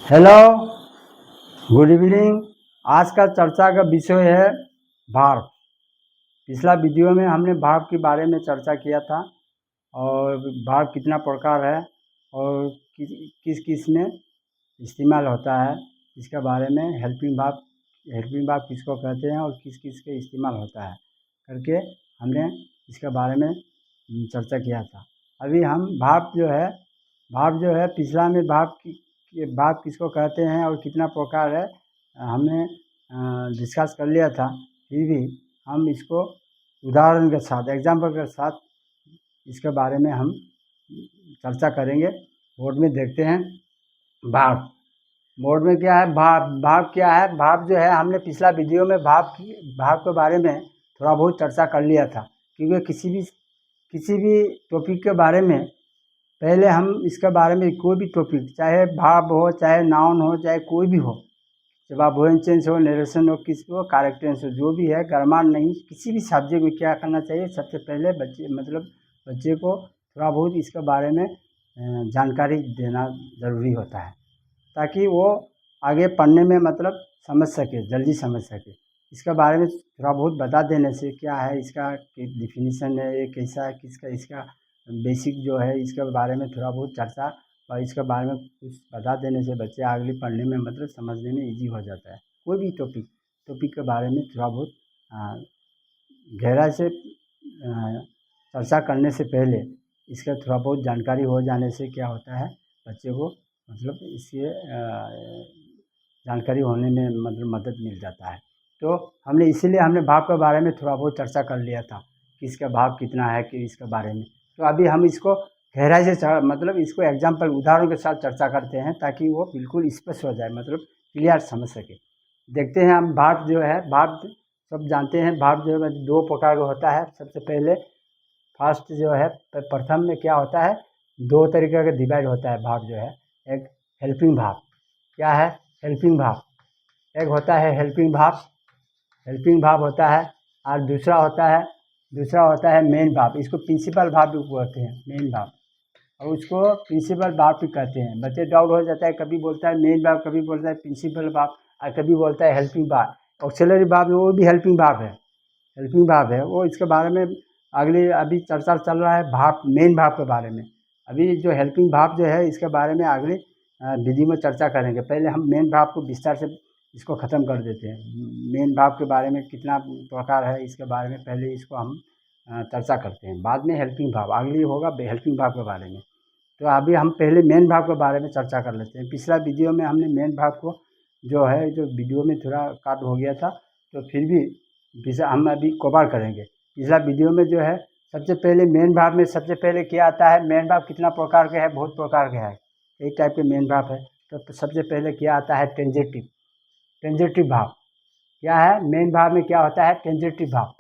Hello, good evening. आज का चर्चा का विषय है भाव। पिछला वीडियो में हमने भाव के बारे में चर्चा किया था और भाव कितना प्रकार है और किस किस में इस्तेमाल होता है, इसके बारे में हेल्पिंग भाव किसको कहते हैं और किस किस के इस्तेमाल होता है करके हमने इसके बारे में चर्चा किया था। अभी हम भाव जो है पिछला में भाव किसको कहते हैं और कितना प्रकार है हमने डिस्कस कर लिया था। फिर भी हम इसको उदाहरण के साथ, एग्जाम्पल के साथ इसके बारे में हम चर्चा करेंगे। बोर्ड में देखते हैं भाव। बोर्ड में क्या है भाव क्या है। भाव जो है हमने पिछला वीडियो में भाव के बारे में थोड़ा बहुत चर्चा कर लिया था, क्योंकि किसी भी टॉपिक के बारे में पहले हम इसके बारे में कोई भी टॉपिक, चाहे भाव हो, चाहे नाउन हो, चाहे कोई भी हो, जब आप वोएन चेंज हो, नरेशन हो, किसी हो, कैरेक्टर्स हो, जो भी है, ग्रामर नहीं, किसी भी सब्जेक्ट में क्या करना चाहिए, सबसे पहले बच्चे को थोड़ा बहुत इसके बारे में जानकारी देना ज़रूरी होता है, ताकि वो आगे पढ़ने में समझ सके, जल्दी समझ सके। इसके बारे में थोड़ा बहुत बता देने से क्या है, इसका डिफिनीसन है, ये कैसा है, इसका बेसिक जो है, इसके बारे में थोड़ा बहुत चर्चा और इसके बारे में कुछ बता देने से बच्चे आगे पढ़ने में समझने में इजी हो जाता है। कोई भी टॉपिक के बारे में थोड़ा बहुत गहराई से चर्चा करने से पहले इसका थोड़ा बहुत जानकारी हो जाने से क्या होता है, बच्चे को इससे जानकारी होने में मदद मिल जाता है। तो हमने भाव के बारे में थोड़ा बहुत चर्चा कर लिया था कि इसका भाव कितना है, कि इसके बारे में। तो अभी हम इसको गहराई से इसको एग्जाम्पल, उदाहरण के साथ चर्चा करते हैं, ताकि वो बिल्कुल स्पष्ट हो जाए, क्लियर समझ सके। देखते हैं हम भाव जो है, भाव सब जानते हैं। भाव जो है दो प्रकार का होता है। सबसे पहले फर्स्ट जो है, प्रथम में क्या होता है, दो तरीके का डिवाइड होता है भाव जो है। एक हेल्पिंग भाव, क्या है, हेल्पिंग भाव। एक होता है हेल्पिंग भाव होता है, और दूसरा होता है मेन भाव। इसको प्रिंसिपल भाव भी कहते हैं, मेन भाव, और उसको प्रिंसिपल भाव भी कहते हैं। बच्चे डाउट हो जाता है, कभी बोलता है मेन भाव, कभी बोलता है प्रिंसिपल भाव, और कभी बोलता है हेल्पिंग भाव। ऑक्सिलरी भाव वो भी हेल्पिंग भाव है, वो इसके बारे में अभी चर्चा चल रहा है भाव, मेन भाव के बारे में। अभी जो हेल्पिंग भाव जो है, इसके बारे में अगले विधि में चर्चा करेंगे। पहले हम मेन भाव को विस्तार से इसको ख़त्म कर देते हैं। मेन भाव के बारे में कितना प्रकार है, इसके बारे में पहले इसको हम चर्चा करते हैं, बाद में हेल्पिंग भाव, अगली होगा हेल्पिंग भाव के बारे में। तो अभी हम पहले मेन भाव के बारे में चर्चा कर लेते हैं। पिछला वीडियो में हमने मेन भाव को जो वीडियो में थोड़ा काट हो गया था, तो फिर भी हम अभी कवर करेंगे। पिछला वीडियो में जो है, सबसे पहले मेन भाव में सबसे पहले क्या आता है, मेन भाव कितना प्रकार के है, बहुत प्रकार के है, एक टाइप के मेन भाव है। तो सबसे पहले क्या आता है, टेंजेटिव भाव। क्या है, मेन भाव में क्या होता है, टेंजेटिव भाव।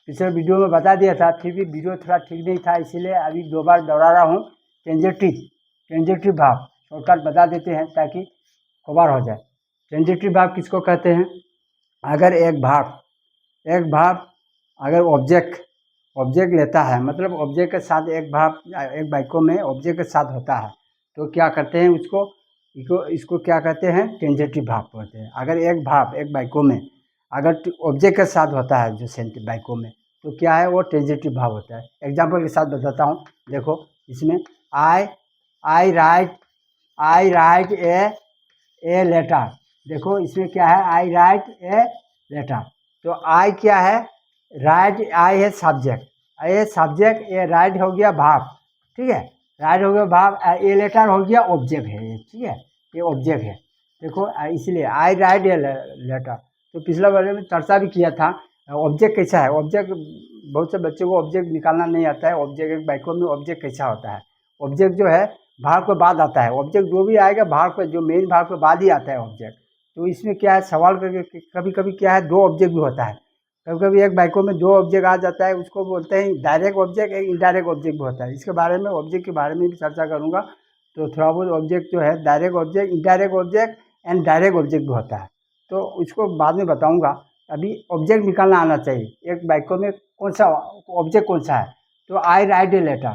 पिछले वीडियो में बता दिया था, फिर भी वीडियो थोड़ा ठीक नहीं था, इसीलिए अभी दो बार दोहरा रहा हूँ। टेंजेटिव भाव शॉर्टकट बता देते हैं ताकि कवर हो जाए। टेंजेटिव भाव किसको कहते हैं, अगर एक भाव अगर ऑब्जेक्ट लेता है, ऑब्जेक्ट के साथ एक वाक्यों में ऑब्जेक्ट के साथ होता है, तो क्या करते हैं, इसको क्या कहते हैं, टेंजेटिव भाव कहते हैं। अगर एक वाक्यों में अगर ऑब्जेक्ट के साथ होता है जो वाक्यों में, तो क्या है, वो टेंजेटिव भाव होता है। एग्जाम्पल के साथ बताता हूँ। देखो इसमें आई राइट ए लेटर। देखो इसमें क्या है, आई राइट ए लेटर। तो आई क्या है, राइट, आई है सब्जेक्ट, ये राइट हो गया भाव, ठीक है, राइट हो गया भाव, ए लेटर हो गया ऑब्जेक्ट है ये, ठीक है, ये ऑब्जेक्ट है। देखो इसलिए आई राइट ए लेटर। तो पिछला बारे में चर्चा भी किया था, ऑब्जेक्ट कैसा है। ऑब्जेक्ट, बहुत से बच्चों को ऑब्जेक्ट निकालना नहीं आता है। ऑब्जेक्ट एक वाक्यों में ऑब्जेक्ट कैसा होता है, ऑब्जेक्ट जो है भाव के बाद आता है। ऑब्जेक्ट जो भी आएगा भाव के, जो मेन भाव के बाद ही आता है ऑब्जेक्ट। तो इसमें क्या है, सवाल करके कभी कभी क्या है, दो ऑब्जेक्ट भी होता है। कभी कभी एक वाक्यों में दो ऑब्जेक्ट आ जाता है, उसको बोलते हैं डायरेक्ट ऑब्जेक्ट, एक इनडायरेक्ट ऑब्जेक्ट भी होता है। इसके बारे में, ऑब्जेक्ट के बारे में भी चर्चा करूँगा। तो थोड़ा बहुत ऑब्जेक्ट जो है, direct object, indirect object and direct object भी होता है, तो उसको बाद में बताऊँगा। अभी ऑब्जेक्ट निकालना आना चाहिए, एक वाक्यों में कौन सा ऑब्जेक्ट कौन सा है। तो आई राइट ए लेटर,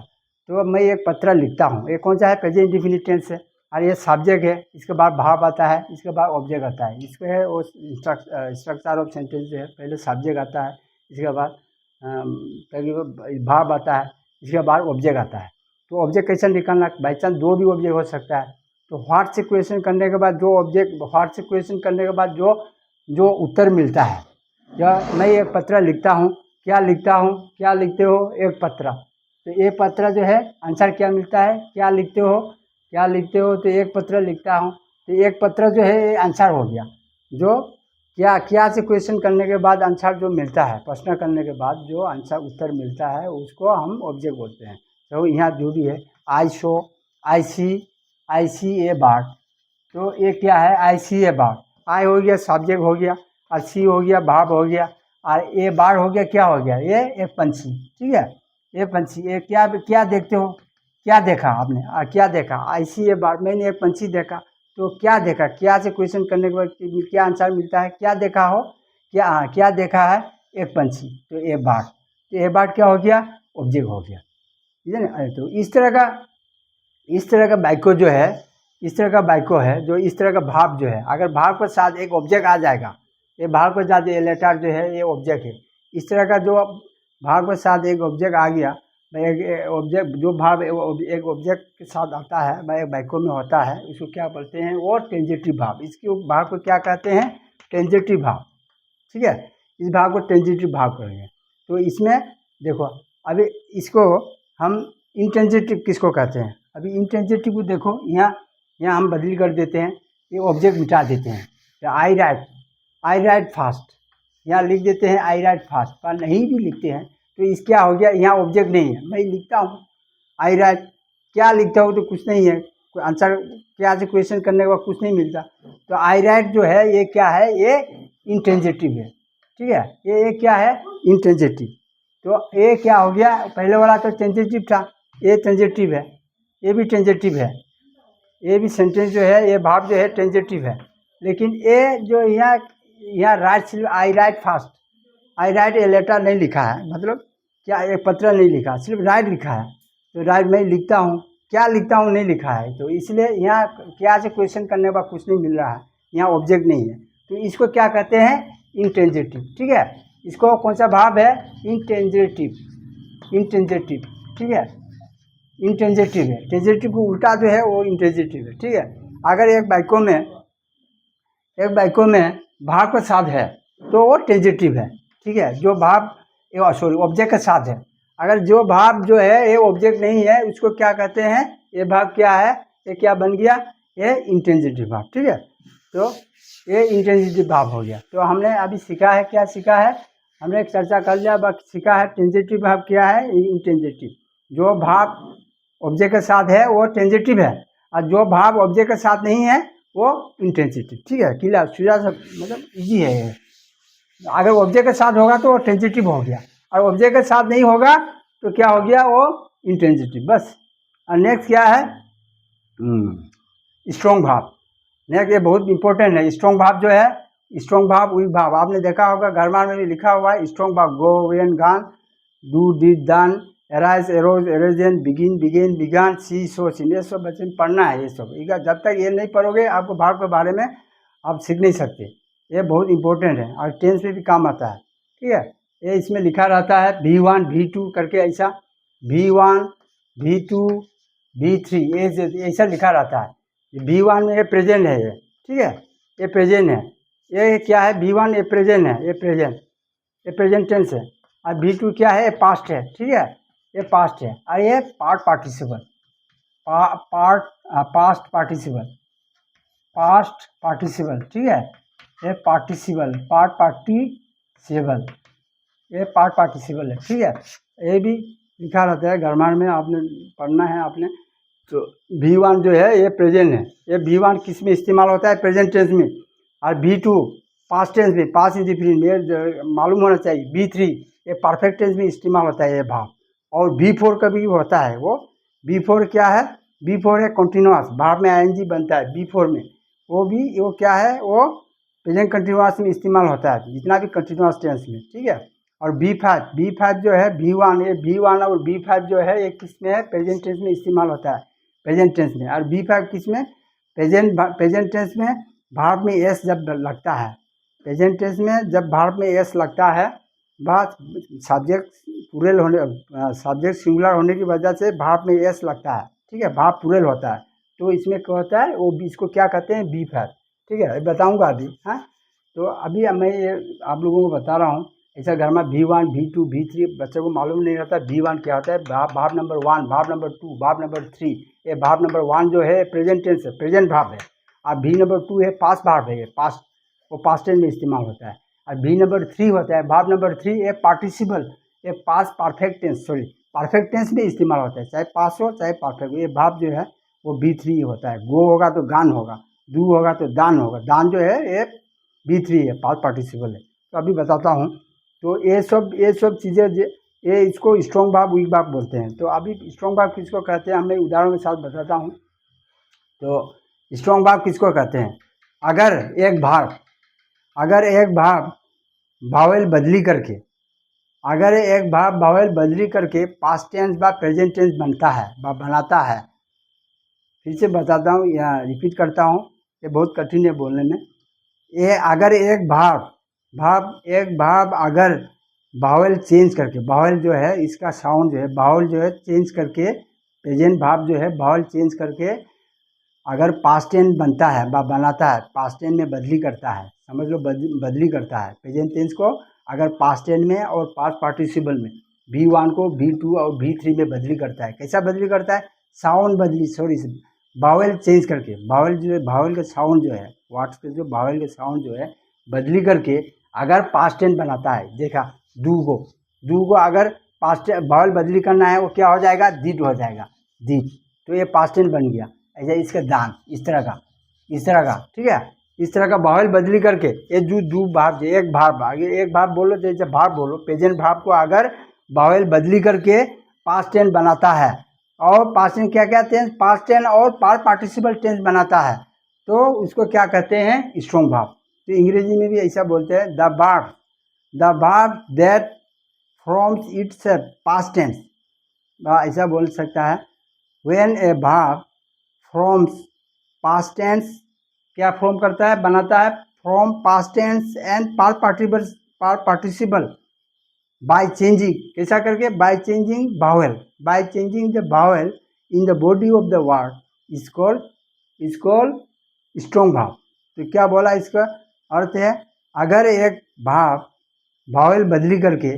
तो मैं एक पत्र लिखता हूँ, ये कौन सा है, प्रेजेंट इंडेफिनिट टेंस है। और ये सब्जेक्ट है, इसके बाद भाव आता है, इसके बाद ऑब्जेक्ट आता है। इसको है वो स्ट्रक्चर ऑफ सेंटेंस जो है, पहले सब्जेक्ट आता है, इसके बाद भाव आता है, इसके बाद ऑब्जेक्ट आता है। तो ऑब्जेक्ट कैसे निकालना, बाई चांस दो भी ऑब्जेक्ट हो सकता है, तो व्हाट से क्वेश्चन करने के बाद जो ऑब्जेक्ट, व्हाट से क्वेश्चन करने के बाद जो उत्तर मिलता है, या मैं एक पत्र लिखता हूँ, क्या लिखता हूँ, क्या लिखते हो, एक पत्र, तो एक पत्र जो है आंसर क्या मिलता है, क्या लिखते हो, क्या लिखते हो, तो एक पत्र लिखता हूँ, तो एक पत्र जो है ये आंसर हो गया। जो क्या से क्वेश्चन करने के बाद आंसर जो मिलता है, प्रश्न करने के बाद जो आंसर उत्तर मिलता है उसको हम ऑब्जेक्ट बोलते हैं। तो यहाँ जो भी है, I show, I C A bird, तो ये क्या है, आई सी ए बर्ड, आई हो गया सब्जेक्ट हो गया, और सी हो गया वर्ब हो गया, और ए बर्ड हो गया, क्या हो गया, ये एक पंछी। ठीक है, ये पंछी, ये क्या देखते हो, क्या देखा आपने, क्या देखा, आई सी ए बर्ड, मैंने एक पंछी देखा, तो क्या देखा, क्या से क्वेश्चन करने के बाद क्या आंसर मिलता है, क्या देखा हो, क्या देखा है, एक पंछी, तो ए बर्ड, तो ए बर्ड क्या हो गया, ऑब्जेक्ट हो गया। ठीक है ना। तो इस तरह का वाक्य जो है, इस तरह का वाक्य है जो इस तरह का भाव जो है, अगर भाव के साथ एक ऑब्जेक्ट आ जाएगा, ये भाव के साथ ये लेटर जो है ये ऑब्जेक्ट है, इस तरह का जो भाव के साथ एक ऑब्जेक्ट आ गया, एक ऑब्जेक्ट जो भाव एक ऑब्जेक्ट के साथ आता है वह एक वाक्य में होता है, इसको क्या बोलते हैं, वो टेंजेटिव भाव, इसके भाव को क्या कहते हैं, टेंजेटिव भाव। ठीक है, इस भाव को टेंजेटिव भाव करेंगे। तो इसमें देखो, अभी इसको हम इंटेंजेटिव किसको कहते हैं, अभी इंटेंजेटिव को देखो, यहाँ हम बदली कर देते हैं, ये ऑब्जेक्ट मिटा देते हैं, तो आई राइट फास्ट, यहाँ लिख देते हैं आई राइट फास्ट, पर नहीं भी लिखते हैं तो इस क्या हो गया, यहाँ ऑब्जेक्ट नहीं है, मैं लिखता हूँ आई राइट, क्या लिखता हूँ तो कुछ नहीं है, कोई आंसर क्या से क्वेश्चन करने के बाद कुछ नहीं मिलता, तो आई राइट जो है ये क्या है, ये इंटेंजेटिव है। ठीक है, ये क्या है, इंटेंजेटिव, तो ये क्या हो गया, पहले वाला तो टेंजेटिव था, ये टेंजेटिव है, ये भी टेंजेटिव है, ये भी सेंटेंस जो है, ये भाव जो है टेंजेटिव है, लेकिन ये जो यहाँ राइट, सिर्फ I write fast, I write a letter नहीं लिखा है, मतलब क्या एक पत्र नहीं लिखा, सिर्फ राइट लिखा है, तो राइट मैं लिखता हूँ, क्या लिखता हूँ नहीं लिखा है, तो इसलिए यहाँ क्या से क्वेश्चन करने के बाद कुछ नहीं मिल रहा है, यहाँ ऑब्जेक्ट नहीं है, तो इसको क्या कहते हैं, इंटेंजेटिव। ठीक है, इसको कौन सा भाव है, इंटेंजेटिव। ठीक है, इंटेंजेटिव है, टेंजेटिव को उल्टा जो है वो इंटेंजेटिव है। ठीक है, अगर एक वाक्य में भाव के साथ है तो वो टेंजेटिव है। ठीक है, जो भाव सॉरी ऑब्जेक्ट के साथ है, अगर जो भाव जो है ये ऑब्जेक्ट नहीं है उसको क्या कहते हैं, ये भाव क्या है, ये क्या बन गया, ये इंटेंजेटिव भाव। ठीक है, तो ये इंटेंजेटिव भाव हो गया। तो हमने अभी सीखा है, क्या सीखा है, हमने एक चर्चा कर लिया, बाकी सीखा है टेंजेटिव भाव क्या है, इंटेंजेटिव, जो भाव ऑब्जेक्ट के साथ है वो टेंजेटिव है, और जो भाव ऑब्जेक्ट के साथ नहीं है वो इंटेंजेटिव। ठीक है, क्लियर, सीधा सा मतलब इजी है ये। अगर ऑब्जेक्ट के साथ होगा तो वो टेंजेटिव हो गया, और ऑब्जेक्ट के साथ नहीं होगा तो क्या हो गया, वो इंटेंजेटिव, बस। और नेक्स्ट क्या है, स्ट्रॉन्ग भाव। नेक्स्ट ये बहुत इंपॉर्टेंट है, स्ट्रॉन्ग भाव जो है, स्ट्रॉन्ग भाव वीक भाव, आपने देखा होगा ग्रामर में भी लिखा हुआ है, स्ट्रॉन्ग भाव go went gone, do did done, arise arose arisen, begin began begun, see saw seen, ये सब बच्चे पढ़ना है, ये सब जब तक ये नहीं पढ़ोगे आपको भाव के बारे में आप सीख नहीं सकते, ये बहुत इंपॉर्टेंट है, और टेंस में भी काम आता है। ठीक है, ये इसमें लिखा रहता है V1 V2 करके, ऐसा V1 V2 V3 ऐसा लिखा रहता है। V1 में ये प्रेजेंट है, ये ठीक है, ये प्रेजेंट है, ये क्या है, V1 ये प्रेजेंट है, ये प्रेजेंट टेंस है, और V2 क्या है, ये पास्ट है। ठीक है, ये पास्ट है, और ये पास्ट पार्टिसिपल, ठीक है, ये पार्टिसिपल, ये पार्ट पार्टिसिपल है। ठीक है, ये भी लिखा रहता है ग्रामर में, आपने पढ़ना है आपने। तो V1 जो है ये प्रेजेंट है, ये V1 किस में इस्तेमाल होता है, प्रेजेंट टेंस में, और V2 पास्ट टेंस में, पास्ट इंडिफिनिट में मालूम होना चाहिए। V3 ये परफेक्ट टेंस में इस्तेमाल होता है ये भाव, और V4 का भी होता है, वो V4 क्या है, V4 है कंटिन्यूअस, भाव में ING बनता है V4 में, वो क्या है, वो प्रेजेंट कंटिन्यूअस में इस्तेमाल होता है, जितना भी कंटिन्यूअस टेंस में। ठीक है, और B5 जो है V1, ये V1 और B5 जो है ये किस में है, प्रेजेंट टेंस में इस्तेमाल होता है, प्रेजेंट टेंस में, और B5 किस में, प्रेजेंट टेंस में भार्ब में एस जब लगता है, प्रेजेंट टेंस में जब भार्ब में एस लगता है, बात सब्जेक्ट प्लूरल होने सब्जेक्ट सिंगुलर होने की वजह से भार्ब में एस लगता है, ठीक है, भार्ब प्लूरल होता है, तो इसमें क्या होता है, वो इसको क्या कहते हैं, बी फैर, ठीक है, बताऊंगा अभी। हाँ, तो अभी मैं ये आप लोगों को बता रहा हूँ। ऐसा घर में V1 V2 V3 बच्चों को मालूम नहीं रहता V1 क्या होता है, verb number 1, verb number 2, verb number 3। ये भार्ब नंबर 1 जो है प्रेजेंट टेंस है, प्रेजेंट भार्ब है। अब V नंबर 2 है पास्ट भार्ब है, ये पास्ट, वो पास्ट टेंस में इस्तेमाल होता है। और V नंबर 3 होता है, भार्ब नंबर 3 ये पार्टिसिपल, ये past perfect tense, sorry perfect tense में इस्तेमाल होता है, चाहे पास्ट हो चाहे परफेक्ट। ये भार्ब जो है वो V3 होता है। गो होगा तो गान होगा, डू होगा तो दान होगा, दान जो है ये V3 है, पास्ट पार्टिसिपल है। तो अभी बताता हूँ। तो ये सब चीज़ें ये इसको स्ट्रॉन्ग भार्ब वीक भार्ब बोलते हैं। तो अभी स्ट्रॉन्ग भार्ब किसको कहते हैं, मैं उदाहरण के साथ बताता हूँ। तो स्ट्रॉन्ग भार्ब किसको कहते हैं, अगर एक भार्ब वावेल बदली करके, अगर एक भार्ब वावेल बदली करके पास्ट टेंस व प्रेजेंट टेंस बनता है व बनाता है। फिर से बताता हूँ या रिपीट करता हूँ, ये बहुत कठिन है बोलने में। ये अगर एक भार्ब अगर वावेल चेंज करके, वावेल जो है इसका साउंड जो है, वावेल जो है चेंज करके, प्रेजेंट भार्ब जो है वावेल चेंज करके अगर पास्ट टेंस बनता है व बनाता है, पास्ट टेंस में बदली करता है, समझ लो बदली करता है प्रेजेंट टेंस को, अगर पास्ट टेंस में और पास्ट पार्टिसिपल में V1 को V2 और V3 में बदली करता है। कैसा बदली करता है, साउंड बदली, सॉरी वावेल चेंज करके, वावेल जो है, वावेल का साउंड जो है, वर्ड्स के जो वावेल के साउंड जो है बदली करके अगर पास्ट टेंस बनाता है। देखा, दू को अगर पास्ट वावेल बदली करना है, वो क्या हो जाएगा, डिड हो जाएगा, डिड। तो ये पास्ट टेंस बन गया। ऐसा इसका दान, इस तरह का, ठीक है, इस तरह का वावेल बदली करके ये दू भार्ब, एक भार्ब आगे एक भार्ब बोलो, जैसे भार्ब बोलो, प्रेजेंट भार्ब को अगर वावेल बदली करके पास्ट टेंस बनाता है, और पास्ट टेंस क्या टेंस, पास्ट टेंस और पास्ट पार्टिसिपल टेंस बनाता है, तो उसको क्या कहते हैं, स्ट्रॉन्ग भार्ब। तो अंग्रेजी में भी ऐसा बोलते हैं, the verb that forms its past tense, ऐसा बोल सकता है। When a verb forms past tense, क्या फ्रॉम करता है, बनाता है, form past tense and past participle by changing, कैसा करके, by changing the vowel in the body of the word is called strong verb. तो क्या बोला, इसका अर्थ है अगर एक भार्ब वावेल बदली करके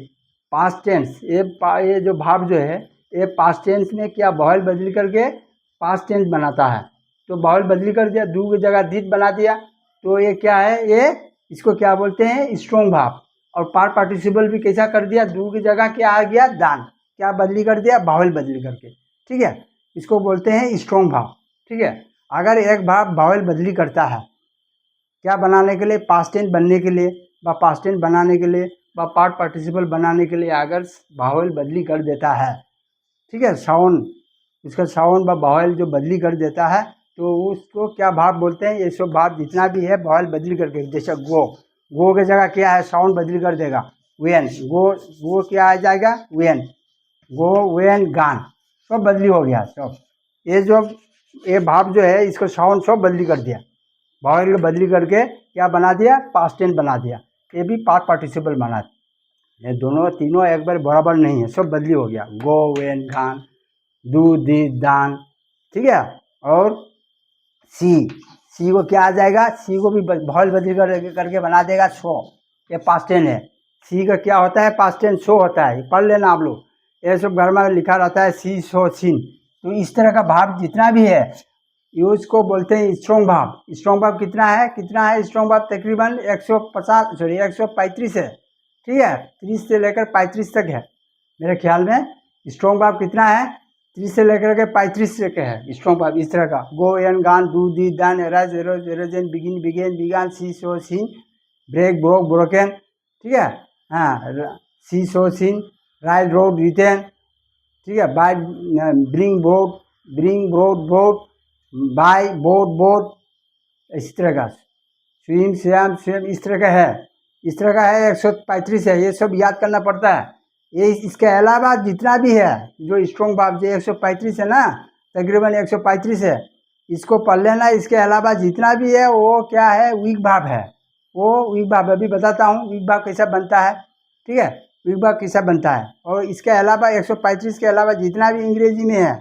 पास्ट टेंस, ये जो भार्ब जो है ये पास्ट टेंस में क्या वावेल बदली करके पास्ट टेंस बनाता है, तो वावेल बदली कर दिया, डू की जगह डिड बना दिया, तो ये क्या है, ये इसको क्या बोलते हैं, स्ट्रॉन्ग भार्ब। और पास्ट पार्टिसिपल भी कैसा कर दिया, डू की जगह क्या आ गया, दान, क्या बदली कर दिया, वावेल बदली करके, ठीक है, इसको बोलते हैं स्ट्रॉन्ग भार्ब, ठीक है। अगर एक भार्ब वावेल बदली करता है, क्या बनाने के लिए, पास्ट टेंस बनने के लिए, व पास्ट टेंस बनाने के लिए, व पास्ट पार्टिसिपल बनाने के लिए अगर वावेल बदली कर देता है, ठीक है, साउंड, इसका साउंड व वावेल जो बदली कर देता है, तो उसको क्या भार्ब बोलते हैं। ये सब भार्ब जितना भी है वावेल बदली करके, जैसे गो की जगह क्या है, साउंड बदली कर देगा, वेन, गो क्या आ जाएगा, वेन, गो वेन गान, सब बदली हो गया सब। ये भार्ब जो है इसको साउंड सब बदली कर दिया, वावेल को बदली करके क्या बना दिया, पास्ट टेंस बना दिया, ये भी पास्ट पार्टिसिपल बना दिया। ये दोनों तीनों एक बार बराबर नहीं है, सब बदली हो गया, गो वेन गान, डू डिड दान, ठीक है। और सी को क्या आ जाएगा, सी को भी वावेल बदली करके बना देगा, शो, ये पास्ट टेंस है। सी का क्या होता है, पास्ट टेंस शो होता है, पढ़ लेना आप लोग, ये सब घर में लिखा रहता है, सी शो सीन। तो इस तरह का भाव जितना भी है यूज को बोलते हैं स्ट्रॉन्ग भाव। स्ट्रॉन्ग भाव कितना है स्ट्रॉन्ग भाव तकरीबन 135 है, ठीक है, 30 से लेकर 35 तक है मेरे ख्याल में। स्ट्रॉन्ग भाव कितना है, 30 से लेकर के 35 तक है स्ट्रॉन्ग भाव, इस तरह का, गो एन गान, do did done, arise arisen, begin began, begun, see saw seen, break broke broken, ठीक है, हाँ, see saw seen, ride rode ridden, ठीक है, buy bring brought bought, buy bought, इस तरह का, स्विम स्वयं इस तरह का है, 135 है, ये सब याद करना पड़ता है। ये इसके अलावा जितना भी है जो स्ट्रॉन्ग भाव जो 135 है ना, तकरीबन 135 है, इसको पढ़ लेना। इसके अलावा जितना भी है वो क्या है, वीक भाव है। वो वीक भाव अभी बताता हूँ वीक भाव कैसा बनता है, ठीक है। वीक भाव कैसा बनता है, और इसके अलावा 135 के अलावा जितना भी अंग्रेजी में है,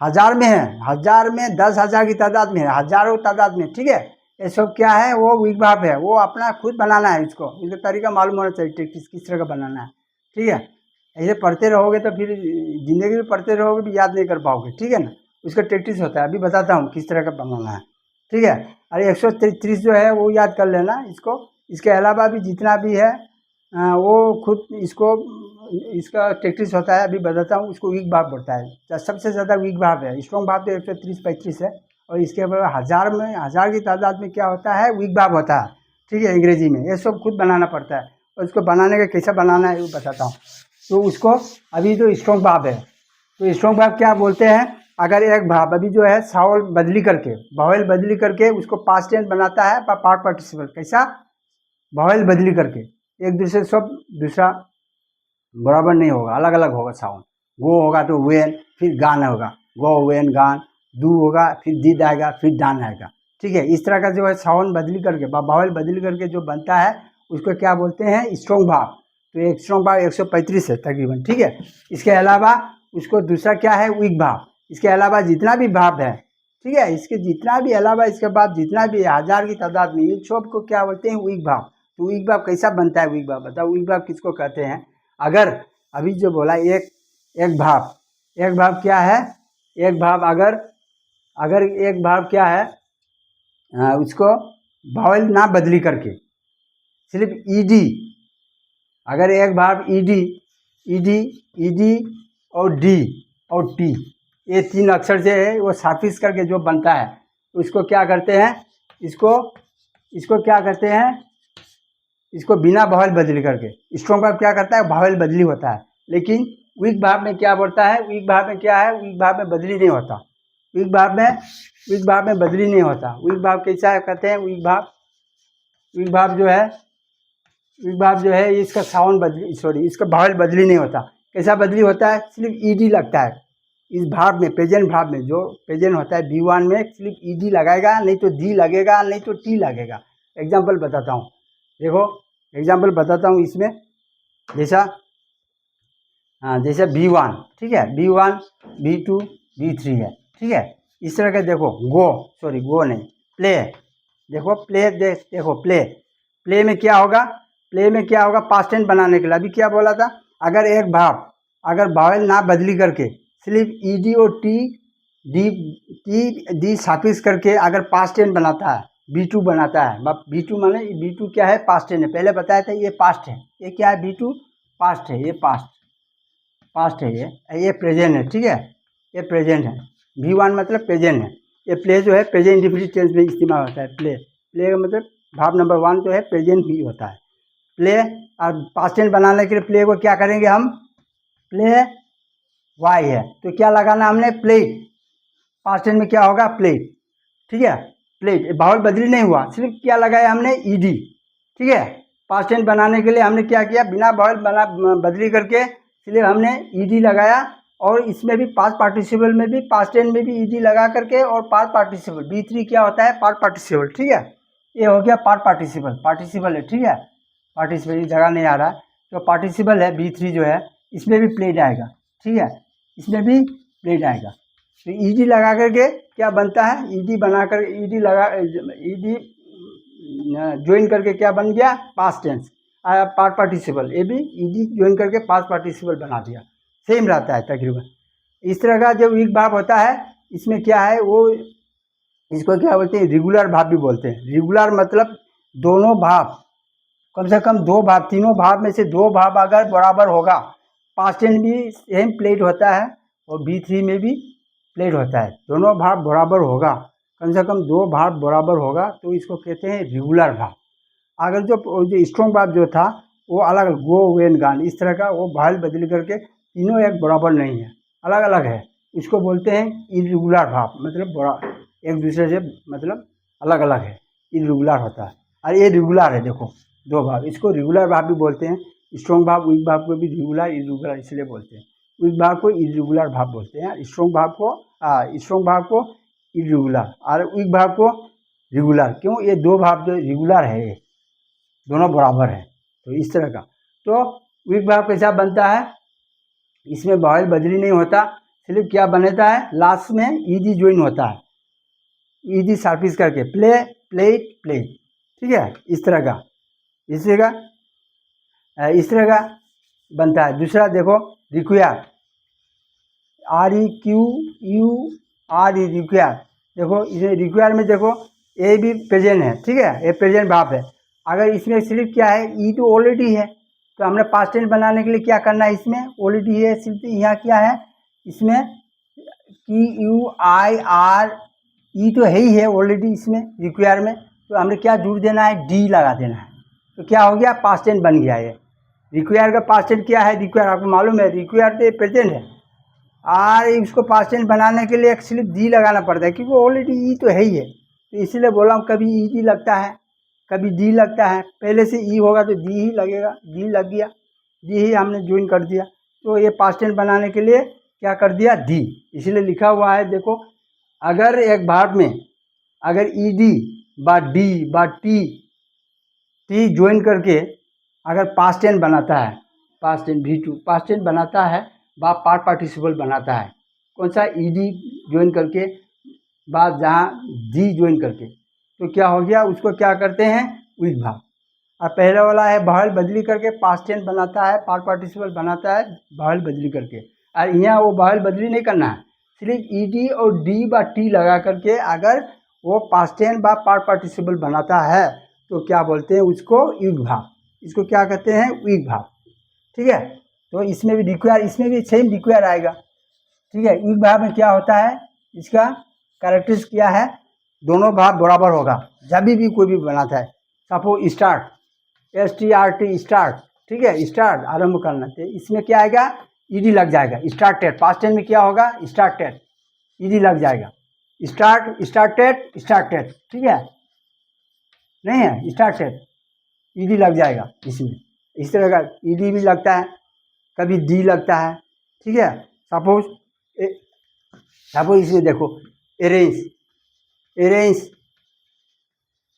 हज़ार में है, हज़ार में 10,000 की तादाद में है, हज़ारों तादाद में, ठीक है। ये सब क्या है, वो वीक भाव है। वो अपना खुद बनाना है, इसको इसका तरीका मालूम होना चाहिए किस तरह का बनाना है, ठीक है। ऐसे पढ़ते रहोगे तो फिर ज़िंदगी में पढ़ते रहोगे भी याद नहीं कर पाओगे, ठीक है ना। उसका प्रैक्टिस होता है। अभी बताता हूँ किस तरह का बनाना है, ठीक है। अरे 133 जो है वो याद कर लेना इसको। इसके अलावा भी जितना भी है वो खुद इसको इसका प्रैक्टिस होता है। अभी बताता हूँ। इसको वीक भाव बोलता है। सबसे ज़्यादा वीक भाव है। स्ट्रॉन्ग भाव तो 130-135 है। और इसके बाद हज़ार में, हज़ार की तादाद में क्या होता है, वीक भाव होता है, ठीक है, अंग्रेजी में। ये सब खुद बनाना पड़ता है, और इसको बनाने का कैसे बनाना है वो बताता हूँ। तो उसको अभी तो स्ट्रॉन्ग भाव है, तो स्ट्रॉन्ग भाव क्या बोलते हैं, अगर एक भाव अभी जो है सावल बदली करके, बावल बदली करके उसको पास्ट टेंस बनाता है पार्ट पार्टिसिपल। कैसा, बावल बदली करके, एक दूसरे सब दूसरा बराबर नहीं होगा, अलग अलग होगा साउंड। गो होगा तो वेन, फिर गान होगा, गो वेन गान। दू होगा, फिर दीद आएगा, फिर डान आएगा, ठीक है। इस तरह का जो है साउंड बदली करके, बावल बदली करके जो बनता है उसको क्या बोलते हैं, स्ट्रॉन्ग भाव। तो एक स्ट्रॉन्ग भाव 135 है तकरीबन, ठीक है। इसके अलावा उसको दूसरा क्या है, वीक भाव। इसके अलावा जितना भी भाव है, ठीक है, इसके जितना भी अलावा इसके बाद जितना भी हज़ार की तादाद में, इन सब को क्या बोलते हैं, वीक भाव। तो वीक भाव कैसा बनता है, वीक भाव बताओ, वीक भाव किसको कहते हैं। अगर अभी जो बोला एक एक भाव, एक भाव क्या है, एक भाव अगर एक भाव क्या है, उसको बावल ना बदली करके सिर्फ ईडी, अगर एक भाव ईडी, ईडी, ईडी और डी और टी, ये तीन अक्षर से है वो साफिस करके जो बनता है उसको क्या करते हैं, इसको क्या करते हैं, इसको बिना बावल बदली करके। स्ट्रॉन्ग भाव क्या करता है, बावल बदली होता है। लेकिन वीक भाव में क्या बोलता है, वीक भाव में क्या है, वीक भाव में बदली नहीं होता। वीक भाव में बदली नहीं होता। वीक भाव कैसा है कहते हैं, वीक भाव जो है इसका साउंड बदली, सॉरी, इसका बावल बदली नहीं होता। कैसा बदली होता है, सिर्फ ईडी लगता है इस भाव में, प्रेजेंट भाव में। जो प्रेजेंट होता है B1 में सिर्फ ईडी लगाएगा, नहीं तो डी लगेगा, नहीं तो टी लगेगा। एग्जाम्पल बताता हूँ, देखो एग्जाम्पल बताता हूँ इसमें। जैसे B1, ठीक है, B1, B2, B3 है, ठीक है। इस तरह का देखो, गो नहीं, प्ले, देखो प्ले, देखो प्ले में क्या होगा, पास्ट टेंस बनाने के लिए अभी क्या बोला था, अगर एक भाव अगर बावल ना बदली करके सिर्फ ईडी और डी साफिस करके अगर पास्ट टेंस बनाता है, B2 बनाता है। B2 माने B2 क्या है, पास्ट टेंस है। पहले बताया था ये पास्ट है, ये क्या है, B2 पास्ट है, ये पास्ट है, ये प्रेजेंट है, ठीक है, ये प्रेजेंट है। B1 मतलब प्रेजेंट है। ये प्ले जो है प्रेजेंट इंडेफिनिट टेंस में इस्तेमाल होता है। प्ले का मतलब भाव नंबर 1 जो है प्रेजेंट भी होता है। प्ले और पास्ट टेंस बनाने के लिए प्ले को क्या करेंगे हम, प्ले वाई है तो क्या लगाना हमने, प्लेट। पास्ट टेंस में क्या होगा, प्लेट, ठीक है, प्लेट। बावल बदली नहीं हुआ, सिर्फ क्या लगाया हमने, ईडी, ठीक है। पास्ट टेंस बनाने के लिए हमने क्या किया, बिना बावल बदली करके इसलिए हमने ईडी लगाया। और इसमें भी पास्ट पार्टिसिपल में भी, पास्ट टेंस में भी ईडी लगा करके, और पास्ट पार्टिसिपल B3 क्या होता है, पास्ट पार्टिसिपल, ठीक है। ये हो गया पास्ट पार्टिसिपल है, ठीक है। पार्टिसिपल जगह नहीं आ रहा है, तो पार्टिसिपल है B3 जो है, इसमें भी प्लेट आएगा, ठीक है, इसमें भी प्लेट आएगा। तो ईडी लगा करके क्या बनता है, ईडी बनाकर ईडी ज्वाइन करके क्या बन गया, पास्ट टेंस, पास्ट पार्टिसिपल। ये भी ईडी ज्वाइन करके पास्ट पार्टिसिपल बना दिया, सेम रहता है तकरीबन। इस तरह का जो वीक भाव होता है, इसमें क्या है, वो इसको क्या बोलते हैं, रेगुलर भाव भी बोलते हैं। रेगुलर मतलब दोनों भाव, कम से कम दो भाव, तीनों भाव में से दो भाव अगर बराबर होगा, पास्ट टेंस भी सेम प्लेट होता है और B3 में भी प्लेट होता है, दोनों भाव बराबर होगा, कम से कम दो भाव बराबर होगा, तो इसको कहते हैं रेगुलर भाव। अगर जो स्ट्रॉन्ग भाव जो था वो अलग, गो वेन गान, इस तरह का वो भाव बदली करके तीनों एक बराबर नहीं है, अलग अलग है, इसको बोलते हैं इरेगुलर भाव। मतलब बड़ा एक दूसरे से मतलब अलग अलग है, इरेगुलर होता है। और ये रेगुलर है, देखो दो भाव, इसको रेगुलर भाव भी बोलते हैं। स्ट्रॉन्ग भाव, वीक भाव को भी रेगुलर इरेगुलर इसलिए बोलते हैं। वीक भाव को इरेगुलर भाव बोलते हैं, स्ट्रॉन्ग भाव को इरेगुलर, और वीक भाव को रेगुलर। क्यों? ये दो भाव जो रेगुलर है, ये दोनों बराबर है, तो इस तरह का। तो वीक भाव कैसा बनता है? इसमें वॉवेल बदली नहीं होता, सिर्फ क्या बनता है, लास्ट में ईडी ज्वाइन होता है, ईडी शार्पिश करके, प्ले प्लेट प्लेट, ठीक है, इस तरह का, इस तरह का बनता है। दूसरा देखो, रिक्वायर, REQURE, रिक्वायर। देखो इसमें रिक्वायर में देखो ए भी प्रेजेंट है, ठीक है, ये प्रेजेंट भाव है। अगर इसमें सिर्फ क्या है, ई तो ऑलरेडी है, तो हमने पास्ट टेंस बनाने के लिए क्या करना है, इसमें ऑलरेडी है, सिर्फ यहाँ क्या है, इसमें QUIR, ई तो है ही है ऑलरेडी इसमें रिक्वायर में, तो हमने क्या जुड़ देना है, डी लगा देना है, तो क्या हो गया, पास्ट टेंस बन गया ये। रिक्वायर का पास्ट टेंस क्या है, रिक्वायर आपको मालूम है, रिक्वायर तो प्रेजेंट है, और इसको पास्ट टेंस बनाने के लिए सिर्फ डी लगाना पड़ता है, क्योंकि ऑलरेडी ई तो है ही है, तो इसीलिए बोला हूँ कभी ई डी लगता है, कभी डी लगता है, पहले से ई होगा तो डी ही लगेगा, डी लग गया, डी ही हमने ज्वाइन कर दिया, तो ये पास्ट टेंस बनाने के लिए क्या कर दिया, डी, इसीलिए लिखा हुआ है। देखो अगर एक भाग में अगर ई डी बा डी बा टी ज्वाइन करके अगर पास्ट टेंस बनाता है, past tense V2 past tense बनाता है, बा पार्ट पार्टिसिपल बनाता है, कौन सा, ईडी ज्वाइन करके, बाद जहाँ डी ज्वाइन करके, तो क्या हो गया, उसको क्या करते हैं, वीक भाव। और पहले वाला है वॉवेल बदली करके पास्ट टेंस बनाता है, पार्ट पार्टिसिपल बनाता है वॉवेल बदली करके, और यहाँ वो वॉवेल बदली नहीं करना है, सिर्फ ईडी और डी बा टी लगा करके अगर वो पास्ट टेंस बा पार्ट पार्टिसिपल बनाता है, तो क्या बोलते हैं उसको, वीक भाव, इसको क्या कहते हैं, वीक भाव, ठीक है। तो इसमें भी रिक्वायर, इसमें भी सेम रिक्वायर आएगा, ठीक है। वीक भाव में क्या होता है, इसका कैरेक्टरिस्टिक्स क्या है, दोनों भाव बराबर होगा जब भी कोई भी बनाता है। सपोज स्टार्ट, START स्टार्ट, ठीक है, स्टार्ट आरंभ करना, तो इसमें क्या आएगा, ईडी लग जाएगा, स्टार्टेड, पास्ट टेंस में क्या होगा, स्टार्टेड, ईडी लग जाएगा, स्टार्ट स्टार्टेड, ठीक है, नहीं है, स्टार्टेड, ईडी लग जाएगा इसमें, इस तरह का ईडी भी लगता है, कभी डी लगता है, ठीक है। सपोज इसमें देखो, अरेंज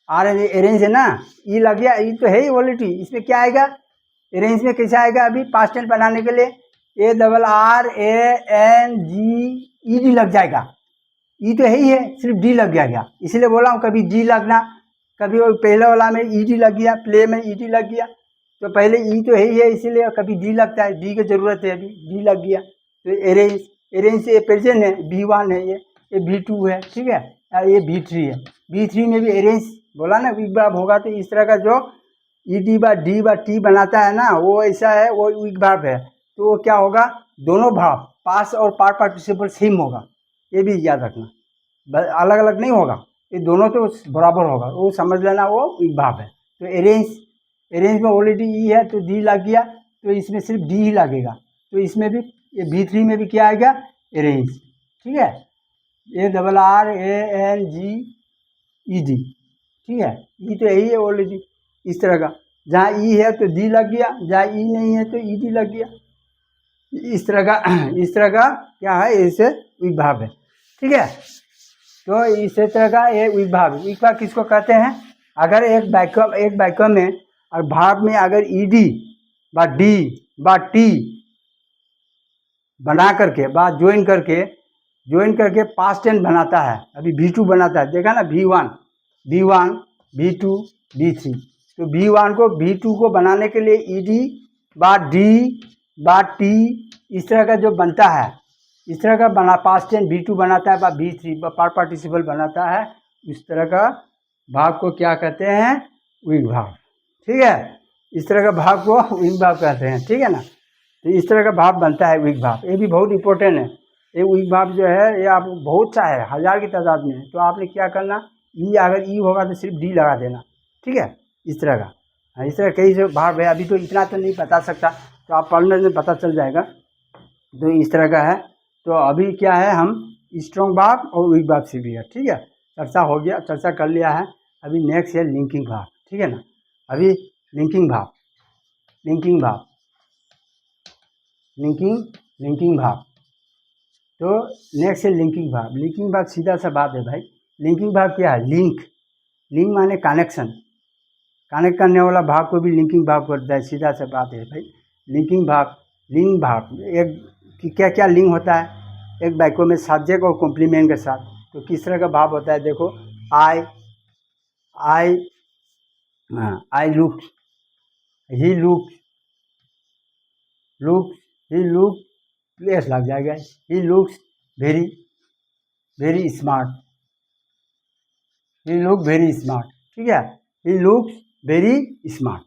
अरेंज है ना, ई लग गया, ई तो है ही ऑलरेडी, इसमें क्या आएगा, अरेंज में कैसा आएगा, अभी पास्ट टेंस बनाने के लिए ARRANG लग जाएगा, ई तो है ही है, सिर्फ डी लग जाएगा, इसलिए बोला हूँ कभी डी लगना, कभी वो पहले वाला में ईडी लग गया, प्ले में ईडी लग गया, तो पहले ई तो है ही है, इसीलिए कभी डी लगता है, डी की जरूरत है, अभी डी लग गया, तो अरेंज से ये प्रेजेंट है, V1 है, ये V2 है, ठीक है, और ये V3 है, V3 में भी अरेंज बोला ना, वीक भाव होगा, तो इस तरह का जो ईडी बा डी बा टी बनाता है ना, वो ऐसा है, वो वीक भाव है, तो वो क्या होगा, दोनों भाव पास्ट और पार्ट पार्टिसिपल सेम होगा, ये भी याद रखना, अलग अलग नहीं होगा, ये दोनों तो बराबर होगा, वो समझ लेना, वो वीक भाव है। तो अरेंज में ऑलरेडी ई है, तो डी लग गया, तो इसमें सिर्फ डी ही लगेगा, तो इसमें भी ये V3 में भी क्या आएगा, अरेंज, ठीक है, ARRANGED, ठीक है, ई तो यही है ऑलरेडी, इस तरह का, जहाँ ई है तो डी लग गया, जहाँ ई नहीं है तो ईडी लग गया, इस तरह का क्या है, इसे वीक भाव है, ठीक है। तो इस तरह का ये वीक भाव किसको कहते हैं, अगर एक वाक्य में और भाव में अगर ईडी बा डी बा टी बना करके, बाद ज्वाइन करके पास्ट टेंस बनाता है, अभी V2 बनाता है, देखा ना, V1 V2 V3, तो V1 को V2 को बनाने के लिए ईडी बा डी बा टी इस तरह का जो बनता है, इस तरह का बना पास्ट टेंस V2 बनाता है, बा V3 बा पार्ट पार्टिसिपल बनाता है, इस तरह का भाग को क्या कहते हैं, वीक भाव, ठीक है, इस तरह का भाग को वीक भाव कहते हैं, ठीक है ना। तो इस तरह का भाव बनता है वीक भाव, ये भी बहुत इंपॉर्टेंट है, ये वीक भाव जो है, ये आप बहुत सा है, 1000 की तादाद में, तो आपने क्या करना, ई अगर ई होगा तो सिर्फ डी लगा देना, ठीक है, इस तरह का, इस तरह कई जो भाव है, अभी तो इतना तो नहीं बता सकता, तो आप पढ़ने में पता चल जाएगा, तो इस तरह का है। तो अभी क्या है, हम स्ट्रॉन्ग भाव और वीक भाव से भी है, ठीक है, चर्चा हो गया, चर्चा कर लिया है, अभी नेक्स्ट है लिंकिंग भाव, ठीक है ना, अभी लिंकिंग भाव तो नेक्स्ट है लिंकिंग भाग। लिंकिंग भाग सीधा सा बात है भाई। लिंकिंग भाग क्या है? लिंक, लिंक माने कनेक्शन, कनेक्ट करने वाला भाग को भी लिंकिंग भाग करता है, सीधा सा बात है भाई। लिंकिंग भाग, लिंक भाग एक कि क्या क्या लिंक होता है एक वाक्य में सब्जेक्ट और कॉम्प्लीमेंट के साथ। तो किस तरह का भाव होता है देखो, I I look, he look, he look place लग जाएगा, he looks very very smart, he look very smart, ठीक है, ही लुक्स वेरी स्मार्ट।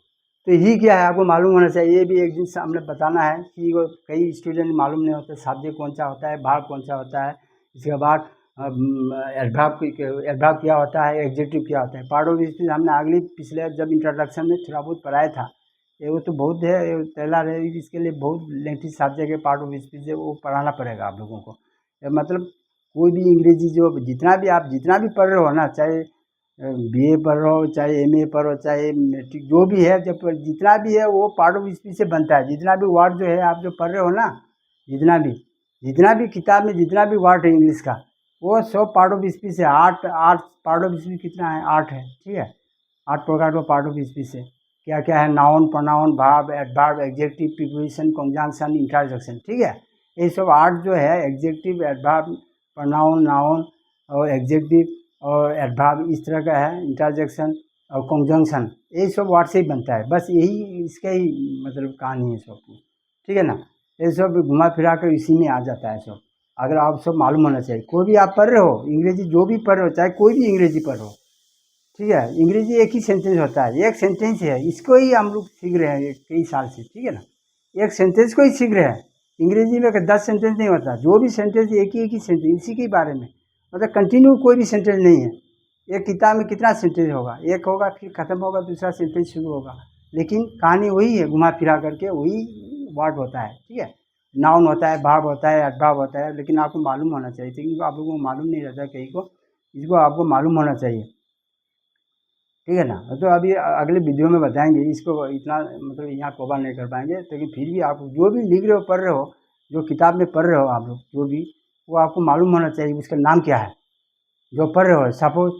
तो ही क्या है आपको मालूम होना चाहिए, ये भी एक दिन सामने बताना है कि वो कई स्टूडेंट मालूम नहीं होता सब्जेक्ट कौन सा होता है, भाग कौन सा होता है, इसके बाद एडवर्ब क्या होता है, एडजेक्टिव क्या होता है। पार्ट ऑफ स्पीच हमने अगली पिछले जब इंट्रोडक्शन में थोड़ा बहुत पढ़ाया था, ये वो तो बहुत है, पहला है, इसके लिए बहुत लेंथी सब्जेक्ट है पार्ट ऑफ स्पीच है, वो पढ़ाना पड़ेगा आप लोगों को। मतलब कोई भी अंग्रेजी जो जितना भी पढ़ रहे हो ना, चाहे बीए पढ़ रहे हो, चाहे एमए पढ़ रहे हो, चाहे मैट्रिक, जो भी है, जब जितना भी है वो पार्ट ऑफ स्पीच से बनता है। जितना भी वर्ड जो है आप जो पढ़ रहे हो ना, जितना भी किताब में जितना भी वर्ड है इंग्लिश का, वो सब पार्ट ऑफ स्पीच है। आठ आठ पार्ट ऑफ स्पीच कितना है? 8 है, ठीक है। 8 प्रकार का पार्ट ऑफ स्पीच है। क्या क्या है? Noun, pronoun, verb, adverb, adjective, preposition, conjunction, interjection, ठीक है। ये सब 8 जो है एडजेक्टिव, एडवर्ब, प्रोनाउन, नाउन और एडजेक्टिव और एडवर्ब, इस तरह का है, इंटरजेक्शन और कंजंक्शन, ये सब वर्ड से ही बनता है। बस यही इसका ही मतलब कहानी है सब, ठीक है ना। ये सब घुमा फिरा कर इसी में आ जाता है सब। अगर आप सब मालूम होना चाहिए, कोई भी आप पढ़ रहे हो अंग्रेजी, जो भी पढ़ रहे हो, चाहे कोई भी अंग्रेजी पढ़ रहे हो, ठीक है। अंग्रेजी एक ही सेंटेंस होता है, एक सेंटेंस है, इसको ही हम लोग सीख रहे हैं कई साल से, ठीक है ना। एक सेंटेंस को ही सीख रहे हैं। अंग्रेजी में 10 सेंटेंस नहीं होता, जो भी सेंटेंस एक ही सेंटेंस इसी के बारे में, मतलब कंटिन्यू कोई भी सेंटेंस नहीं है। एक किताब में कितना सेंटेंस होगा? एक होगा, फिर खत्म होगा, दूसरा सेंटेंस शुरू होगा, लेकिन कहानी वही है, घुमा फिरा करके वही वर्ड होता है, ठीक है। नाउन होता है, वर्ब होता है, एडवर्ब होता है, लेकिन आपको मालूम होना चाहिए, क्योंकि आप लोगों को मालूम नहीं रहता कहीं को, इसको आपको मालूम होना चाहिए, ठीक है ना। तो अभी अगले वीडियो में बताएंगे इसको, इतना मतलब यहाँ कवर नहीं कर पाएंगे, लेकिन फिर भी आप जो भी लिख रहे हो, पढ़ रहे हो, जो किताब में पढ़ रहे हो आप लोग, जो भी, वो आपको मालूम होना चाहिए उसका नाम क्या है जो पढ़ रहे हो। सपोज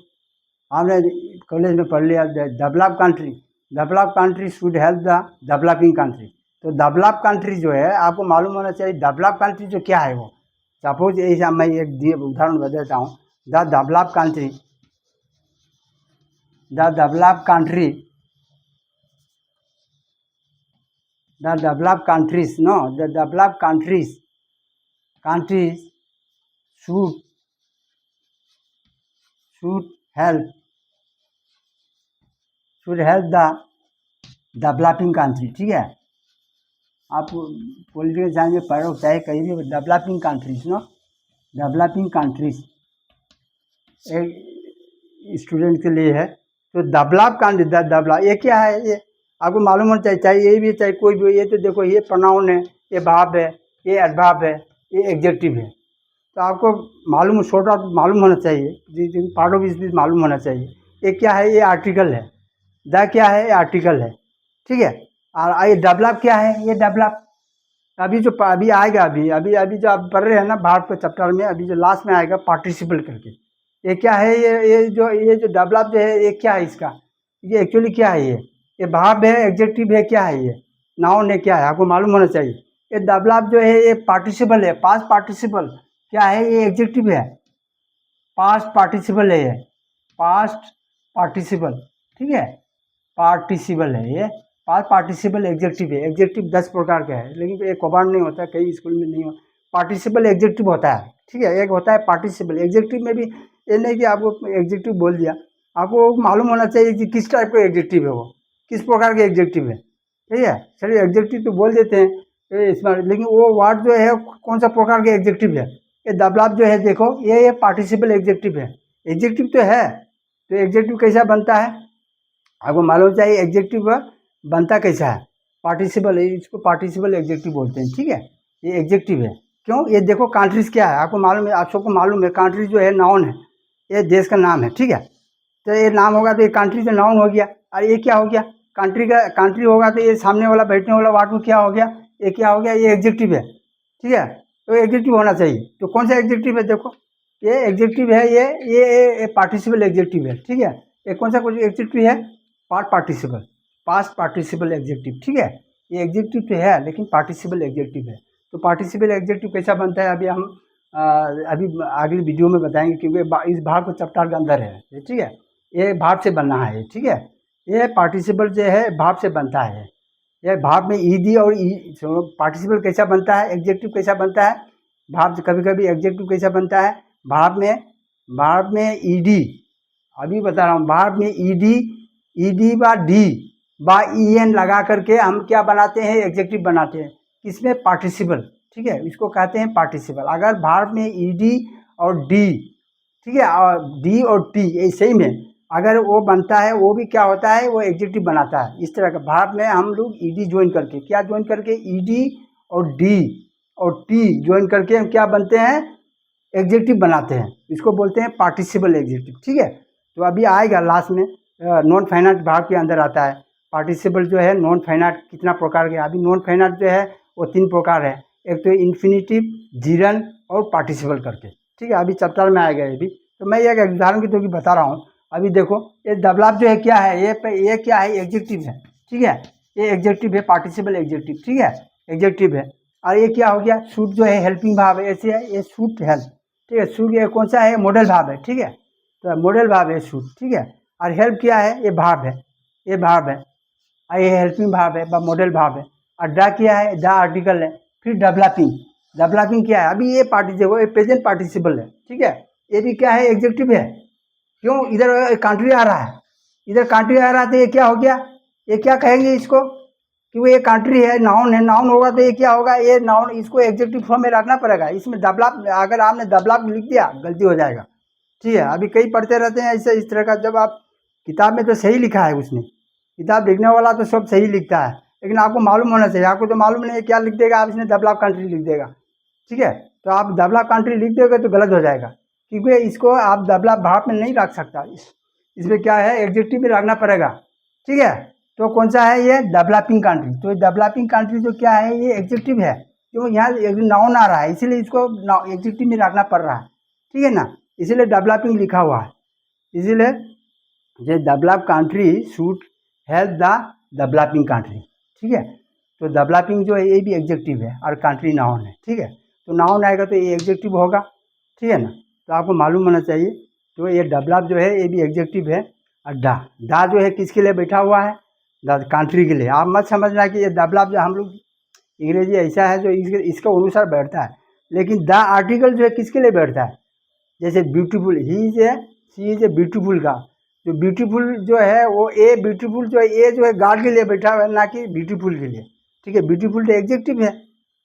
हमने कॉलेज में पढ़ लिया develop country, develop country should help the developing country. तो डेवलप कंट्री जो है आपको मालूम होना चाहिए, डेवलप कंट्री जो क्या है वो। सपोज ऐसा मैं एक उदाहरण बता हूँ, the develop country, the developed country, the developed countries, no, the developed countries should help the developing country, ठीक है। आप पॉलिटिकल साइंस में पढ़ो चाहे कहीं भी, developing countries, no, developing countries एक स्टूडेंट के लिए है। तो डेवलप कंट्री, डेवलप ये क्या है, ये आपको मालूम होना चाहिए, चाहे ये भी चाहे कोई भी। ये तो देखो, ये प्रोनाउन है, ये वर्ब है, ये एडवर्ब है, ये एडजेक्टिव है। तो आपको मालूम, शॉर्ट आउट मालूम होना चाहिए, पार्ट ऑफ स्पीच मालूम होना चाहिए। ये क्या है? ये आर्टिकल है। द क्या है? ये आर्टिकल है, ठीक है। और ये डेवलप क्या है? ये डेवलप अभी जो अभी आएगा, अभी जो आप पढ़ रहे हैं ना भारत के चैप्टर में, अभी जो लास्ट में आएगा पार्टिसिपल करके, ये क्या है? ये जो डेवलप जो है, ये क्या है इसका? ये एक्चुअली क्या है? ये वर्ब है, एडजेक्टिव है, क्या है? ये नाउन है, क्या है? आपको मालूम होना चाहिए। ये डेवलप जो है ये पार्टिसिपल है, पास्ट पार्टिसिपल क्या है? ये एडजेक्टिव है, पास्ट पार्टिसिपल है, ये पास्ट पार्टिसिपल, ठीक है, पार्टिसिपल है ये, पास्ट पार्टिसिपल एडजेक्टिव है। एडजेक्टिव 10 प्रकार का है, लेकिन ये कवर नहीं होता, कई स्कूल में नहीं हो। पार्टिसिपल एडजेक्टिव होता है, ठीक है। एक होता है पार्टिसिपल। एडजेक्टिव में भी ये नहीं कि आपको एडजेक्टिव बोल दिया, आपको मालूम होना चाहिए कि किस टाइप का एडजेक्टिव है, वो किस प्रकार के एडजेक्टिव है, ठीक है। चलिए एडजेक्टिव तो बोल देते हैं इसमें, लेकिन वो वर्ड जो है कौन सा प्रकार के एडजेक्टिव है। ये डेवलप जो है देखो, ये पार्टिसिपल एडजेक्टिव है। एडजेक्टिव तो है, तो एडजेक्टिव कैसा बनता है आपको मालूम चाहिए। एडजेक्टिव बनता कैसा है? पार्टिसिपल है, इसको पार्टिसिपल एडजेक्टिव बोलते हैं, ठीक है। ये एडजेक्टिव है। क्यों? ये देखो कंट्रीज क्या है, आपको मालूम है, आप सबको मालूम है, कंट्रीज जो है नाउन है, ये देश का नाम है, ठीक है। तो ये नाम होगा तो ये कंट्री से नाउन हो गया। और ये क्या हो गया? कंट्री होगा तो ये सामने वाला बैठने वाला वार्ड को क्या हो गया? ये क्या हो गया? ये एडजेक्टिव है, ठीक है। तो एग्जेक्टिव होना चाहिए। तो कौन सा एग्जेक्टिव है, देखो ये एग्जेक्टिव है, ये पार्टिसिपल एग्जेक्टिव है, ठीक है। ये कौन सा एग्जेक्टिव है, पार्टिसिपल, पास्ट पार्टिसिपल एग्जेक्टिव, ठीक है। ये एग्जेक्टिव तो है लेकिन पार्टिसिपल एग्जेक्टिव है। तो पार्टिसिपल एग्जेक्टिव कैसा बनता है अभी हम अभी अगली वीडियो में बताएंगे, क्योंकि इस भाग को चैप्टर के अंदर है, ठीक है। ये भाव से बनना है, ठीक है। ये पार्टिसिपल जो है भाव से बनता है। ये भाव में ईडी और पार्टिसिपल कैसा बनता है, एग्जेक्टिव कैसा बनता है, भाव से कभी कभी एग्जेक्टिव कैसा बनता है, भाव में ईडी, अभी बता रहा हूँ, भाव में ईडी बा डी बा en लगा करके हम क्या बनाते हैं, एग्जेक्टिव बनाते हैं। किसमें, पार्टिसिपल, ठीक है, इसको कहते हैं पार्टिसिपल। अगर भाव में ईडी और डी, ठीक है, और डी और टी ऐसे ही में अगर वो बनता है, वो भी क्या होता है, वो एग्जेक्टिव बनाता है। इस तरह का भाव में हम लोग ईडी ज्वाइन करके, क्या ज्वाइन करके, ईडी और डी और टी ज्वाइन करके हम क्या बनते हैं, एग्जेक्टिव बनाते हैं। इसको बोलते हैं पार्टिसिपल एग्जेक्टिव, ठीक है। तो अभी आएगा लास्ट में नॉन फाइनाइट भाग के अंदर आता है पार्टिसिपल जो है। नॉन फाइनाइट कितना प्रकार के, अभी नॉन फाइनाइट जो है वो 3 प्रकार है। एक तो इन्फिनिटिव, जीरन और पार्टिसिपल करके, ठीक है। अभी चैप्टर में आएगा ये भी। तो मैं एक उदाहरण की तो भी बता रहा हूँ। अभी देखो ये दबलाप जो है क्या है, ये क्या है, एग्जेक्टिव है, ठीक है। ये एग्जेक्टिव है, पार्टिसिपल एग्जेक्टिव, ठीक है, एग्जेक्टिव है। और ये क्या हो गया, शूट जो है हेल्पिंग भाव है, ऐसे है, ये शूट हेल्प, ठीक है। शूट ये कौन सा है, मॉडल भाव है, ठीक है। तो मॉडल भाव है शूट, ठीक है। और हेल्प क्या है, ये भाव है, ये भाव है। और ये हेल्पिंग भाव है, मॉडल भाव है। और दा क्या है, दा आर्टिकल है। फिर डेवलपिंग, डेवलपिंग क्या है, अभी ये देखो ये प्रेजेंट पार्टिसिपल है, ठीक है। ये भी क्या है, एग्जेक्टिव है। क्यों, इधर कंट्री आ रहा है, इधर कंट्री आ रहा है, तो ये क्या हो गया, ये क्या कहेंगे इसको, क्योंकि ये कंट्री है, नाउन है, नाउन होगा तो ये क्या होगा, ये नाउन, इसको एग्जेक्टिव फॉर्म में रखना पड़ेगा। इसमें दबलाप, अगर आपने दबलाप लिख दिया गलती हो जाएगा, ठीक है। अभी कई पढ़ते रहते हैं ऐसे इस तरह का, जब आप किताब में तो सही लिखा है उसने, किताब लिखने वाला तो सब सही लिखता है, लेकिन आपको मालूम होना चाहिए। आपको तो मालूम नहीं है क्या लिख देगा, आप इसने दबलाप कंट्री लिख देगा, ठीक है। तो आप दबलाप कंट्री लिख दोगे तो गलत हो जाएगा, क्योंकि इसको आप दबलाप भाव में नहीं रख सकता। इसमें क्या है, एग्जेक्टिव में रखना पड़ेगा, ठीक है। तो कौन सा है, ये डेवलपिंग कंट्री। तो डेवलपिंग कंट्री जो क्या है, ये एग्जेक्टिव है, क्यों यहाँ नाउन आ रहा है, इसीलिए इसको एग्जेक्टिव में रखना पड़ रहा है, ठीक है ना। इसीलिए डेवलपिंग लिखा हुआ है। इसीलिए जो develop country should help the developing country, ठीक है। तो डेवलपिंग जो है ये भी एग्जेक्टिव है और कंट्री नाउन है, ठीक है। तो नाउन आएगा तो ये एग्जेक्टिव होगा, ठीक है ना। तो आपको मालूम होना चाहिए। तो ये डेवलप जो है ये भी एग्जेक्टिव है। और दा जो है किसके लिए बैठा हुआ है, द कंट्री के लिए। आप मत समझना कि ये डेवलप जो हम लोग अंग्रेजी ऐसा है जो इसके अनुसार बैठता है, लेकिन द आर्टिकल जो है किसके लिए बैठता है, जैसे beautiful, he is a, she is a beautiful का, जो ब्यूटीफुल जो है वो ए ब्यूटीफुल जो है, ए जो है गार्ड के लिए बैठा हुआ है, ना कि ब्यूटीफुल के लिए, ठीक है। ब्यूटीफुल तो एग्जेक्टिव है।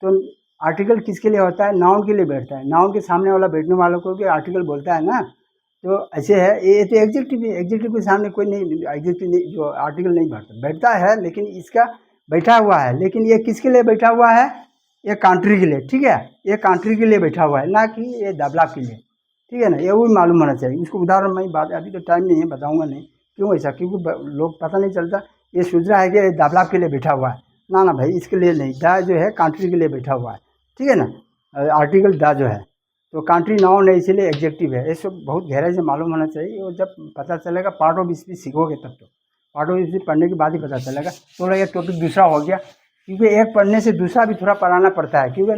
तो आर्टिकल किसके लिए होता है, नाउन के लिए बैठता है। नाउन के सामने वाला बैठने वालों को भी आर्टिकल बोलता है ना। तो ऐसे है, ये तो एग्जेक्टिव है, एग्जेक्टिव के सामने कोई नहीं, एग्जेक्टिव नहीं, जो आर्टिकल नहीं बैठता है, लेकिन इसका बैठा हुआ है। लेकिन ये किसके लिए बैठा हुआ है, ये कंट्री के लिए, ठीक है। ये कंट्री के लिए बैठा हुआ है, ना कि ये डेवलप के लिए, ठीक है ना। ये भी मालूम होना चाहिए। उसको उदाहरण मैं बात, अभी तो टाइम नहीं है, बताऊंगा नहीं क्यों ऐसा, क्योंकि लोग पता नहीं चलता, ये सोच रहा है कि डेवलप के लिए बैठा हुआ है। ना भाई, इसके लिए नहीं, दा जो है कंट्री के लिए बैठा हुआ है, ठीक है ना। आर्टिकल दा जो है, तो कंट्री नाउन है, इसीलिए एग्जेक्टिव है। ये सब बहुत गहराई से मालूम होना चाहिए, और जब पता चलेगा पार्ट ऑफ स्पीच सीखोगे तब, तो पार्ट ऑफ स्पीच पढ़ने के बाद ही पता चलेगा। थोड़ा ये टॉपिक दूसरा हो गया, क्योंकि एक पढ़ने से दूसरा भी थोड़ा पढ़ाना पड़ता है, क्योंकि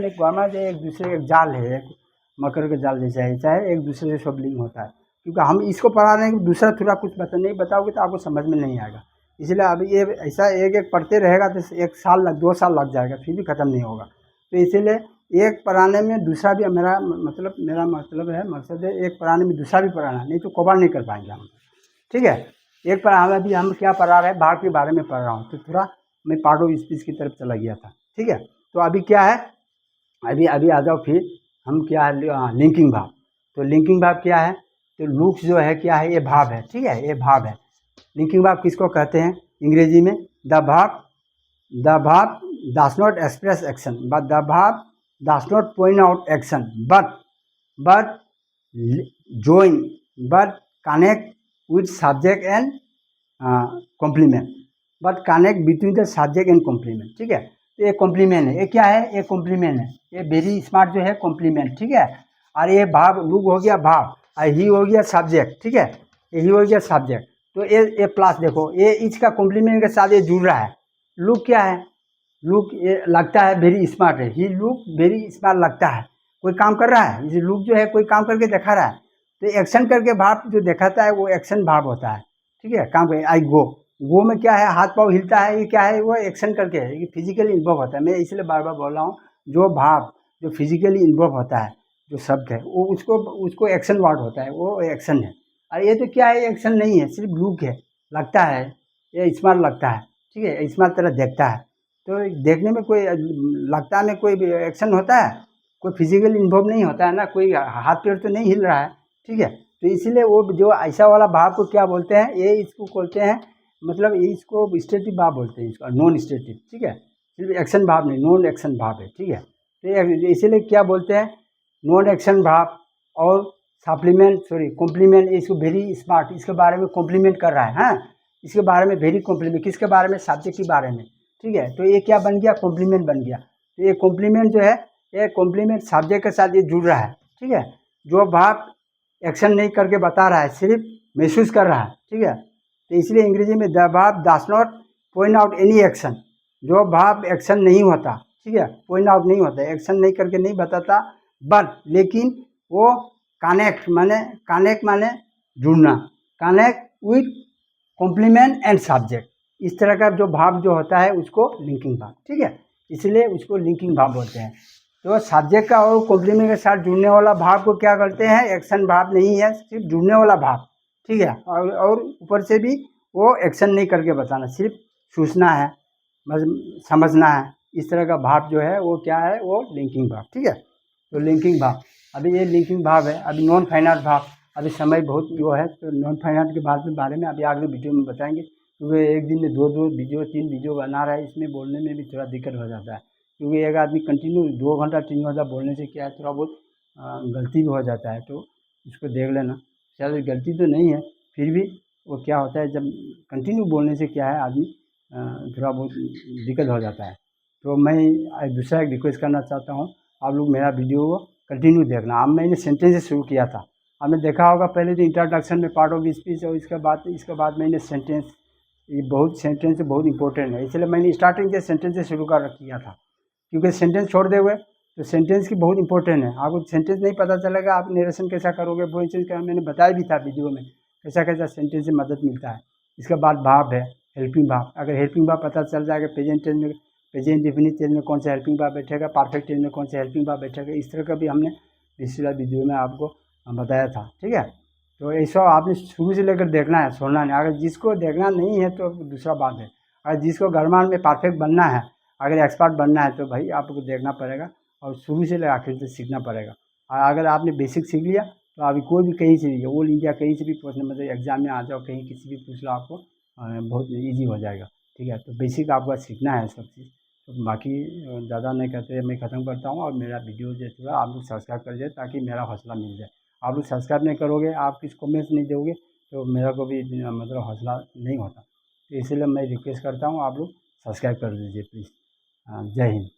एक दूसरे एक जाल है, एक मकर के जाल जैसा है, चाहे एक दूसरे से सब लिंक होता है। क्योंकि हम इसको पढ़ा रहे हैं, दूसरा थोड़ा कुछ नहीं बताओगे तो आपको समझ में नहीं आएगा। इसलिए अब ये ऐसा एक पढ़ते रहेगा तो 1 साल 2 साल लग जाएगा, फिर भी ख़त्म नहीं होगा। तो इसीलिए एक पढ़ाने में दूसरा भी, मेरा मतलब है, मकसद है एक पढ़ाने में दूसरा भी पढ़ाना, नहीं तो कवर नहीं कर पाएंगे हम, ठीक है। एक पढ़ा, अभी हम क्या पढ़ा रहे हैं, भाग के बारे में पढ़ रहा हूँ, तो थोड़ा मैं पार्ट ऑफ स्पीच की तरफ चला गया था, ठीक है। तो अभी क्या है, अभी आ जाओ फिर हम क्या है, लिंकिंग भाव। तो लिंकिंग भाव क्या है, तो लुक्स जो है क्या है, ये भाव है, ठीक है, ये भाव है। लिंकिंग भाव किसको कहते हैं अंग्रेजी में, द भाव does not express action, but the verb does not point out action, but join, but connect with subject and complement, but connect between the subject and complement, ठीक है। तो ये कॉम्प्लीमेंट है। ये क्या है? ये कॉम्प्लीमेंट है। ये वेरी स्मार्ट जो है कॉम्प्लीमेंट, ठीक है। और ये भाव, लुक हो गया भाव, और ही हो गया सब्जेक्ट, ठीक है। ये ही हो गया सब्जेक्ट। तो ये प्लस देखो, ये इसका कॉम्प्लीमेंट के साथ ये जुड़ रहा है। लुक क्या है? लुक ये लगता है वेरी स्मार्ट है। ही लुक वेरी स्मार्ट लगता है, कोई काम कर रहा है। जैसे लुक जो है कोई काम करके दिखा रहा है, तो एक्शन करके भाव जो दिखाता है वो एक्शन भाव होता है, ठीक है। काम कर, आई गो, गो में क्या है? हाथ पाँव हिलता है, ये क्या है? वो एक्शन करके है, ये फिजिकली इन्वॉल्व होता है। मैं इसलिए बार बार बोल रहा हूँ, जो भाव जो फिजिकली इन्वॉल्व होता है, जो शब्द है वो उसको एक्शन वर्ड होता है, वो एक्शन है। और ये तो क्या है? एक्शन नहीं है, सिर्फ लुक है, लगता है, ये स्मार्ट लगता है, ठीक है। स्मार्ट तरह देखता है। तो देखने में कोई लगता में कोई एक्शन होता है? कोई फिजिकल इन्वॉल्व नहीं होता है ना, कोई हाथ पैर तो नहीं हिल रहा है, ठीक है। तो इसीलिए वो जो ऐसा वाला भाव को क्या बोलते हैं? ये इसको बोलते हैं, मतलब ये इसको स्टेटिव भाव बोलते हैं, इसका नॉन स्टेटिव, ठीक है। सिर्फ एक्शन भाव नहीं, नॉन एक्शन भाव है, ठीक है। तो इसीलिए क्या बोलते हैं? नॉन एक्शन भाव। और कॉम्प्लीमेंट, इसको वेरी स्मार्ट, इसके बारे में कॉम्प्लीमेंट कर रहा है, हाँ, इसके बारे में वेरी कॉम्प्लीमेंट, किसके बारे में? सब्जेक्ट के बारे में, ठीक है। तो ये क्या बन गया? कॉम्प्लीमेंट बन गया। तो ये कॉम्प्लीमेंट जो है, ये कॉम्प्लीमेंट सब्जेक्ट के साथ ये जुड़ रहा है, ठीक है। जो भाव एक्शन नहीं करके बता रहा है, सिर्फ महसूस कर रहा है, ठीक है। तो इसलिए अंग्रेजी में द भाव does not point out any action, जो भाव एक्शन नहीं होता, ठीक है, पॉइंट आउट नहीं होता, एक्शन नहीं करके नहीं बताता, बट लेकिन वो कनेक्ट माने जुड़ना, connect with complement and subject, इस तरह का जो भाव जो होता है उसको लिंकिंग भाव, ठीक है। इसलिए उसको लिंकिंग भाव बोलते हैं। तो सब्जेक्ट का और कॉम्प्लीमेंट के साथ जुड़ने वाला भाव को क्या करते हैं? एक्शन भाव नहीं है, सिर्फ जुड़ने वाला भाव, ठीक है। और ऊपर से भी वो एक्शन नहीं करके बताना, सिर्फ सोचना है, बस समझना है, इस तरह का भाव जो है वो क्या है? वो लिंकिंग भाव, ठीक है। तो लिंकिंग भाव, अभी ये लिंकिंग भाव है। अभी नॉन फाइनाइट भाव, अभी समय बहुत वो है, तो नॉन फाइनाइट के बारे में अभी अगले वीडियो में बताएंगे, क्योंकि एक दिन में 2 वीडियो 3 वीडियो बना रहा है, इसमें बोलने में भी थोड़ा दिक्कत हो जाता है, क्योंकि एक आदमी कंटिन्यू 2 घंटा 3 घंटा बोलने से क्या है, थोड़ा बहुत गलती भी हो जाता है, तो इसको देख लेना। चलो गलती तो नहीं है, फिर भी वो क्या होता है, जब कंटिन्यू बोलने से क्या है, आदमी थोड़ा बहुत दिक्कत हो जाता है। तो मैं दूसरा एक रिक्वेस्ट करना चाहता हूँ, आप लोग मेरा वीडियो को कंटिन्यू देखना। अब मैंने सेंटेंस से शुरू किया था, आपने देखा होगा पहले तो इंट्रोडक्शन में पार्ट ऑफ स्पीच, और इसके बाद मैंने सेंटेंस, ये बहुत सेंटेंस बहुत इंपॉर्टेंट है, इसलिए मैंने स्टार्टिंग से सेंटेंस से शुरू कर किया था, क्योंकि सेंटेंस छोड़ दोगे तो सेंटेंस की बहुत इंपॉर्टेंट है। आपको सेंटेंस नहीं पता चलेगा, आप नरेशन कैसा करोगे, वो चीज़ का मैंने बताया भी था वीडियो में, कैसा कैसा सेंटेंस से मदद मिलता है। इसके बाद भाव है, हेल्पिंग भाव, अगर हेल्पिंग भाव पता चल जाएगा, प्रेजेंट टेंस में, प्रेजेंट डेफिनिट टेंस में कौन सा हेल्पिंग भाव बैठेगा, परफेक्ट टेंस में कौन सा हेल्पिंग भाव बैठेगा, इस तरह का भी हमने पिछला वीडियो में आपको बताया था, ठीक है। तो ऐसा आपने शुरू से लेकर देखना है, छोड़ना नहीं। अगर जिसको देखना नहीं है तो दूसरा बात है, अगर जिसको ग्रामर में परफेक्ट बनना है, अगर एक्सपर्ट बनना है, तो भाई आपको देखना पड़ेगा और शुरू से लेकर आखिर तक सीखना पड़ेगा। और अगर आपने बेसिक सीख लिया तो अभी कोई भी कहीं से भी, ऑल इंडिया कहीं से भी पूछने, मतलब एग्जाम में आ जाओ, कहीं किसी भी पूछ लो, आपको बहुत ईजी हो जाएगा, ठीक है। तो बेसिक आपको सीखना है सब चीज़। तो बाकी ज़्यादा नहीं कहते, मैं ख़त्म करता हूँ। और मेरा वीडियो जो है आप लोग सब्सक्राइब कर दीजिए, ताकि मेरा हौसला मिल जाए। आप लोग सब्सक्राइब नहीं करोगे, आप किसी कमेंट्स नहीं दोगे, तो मेरा को भी मतलब हौसला नहीं होता। तो इसीलिए मैं रिक्वेस्ट करता हूँ, आप लोग सब्सक्राइब कर दीजिए प्लीज़। जय हिंद।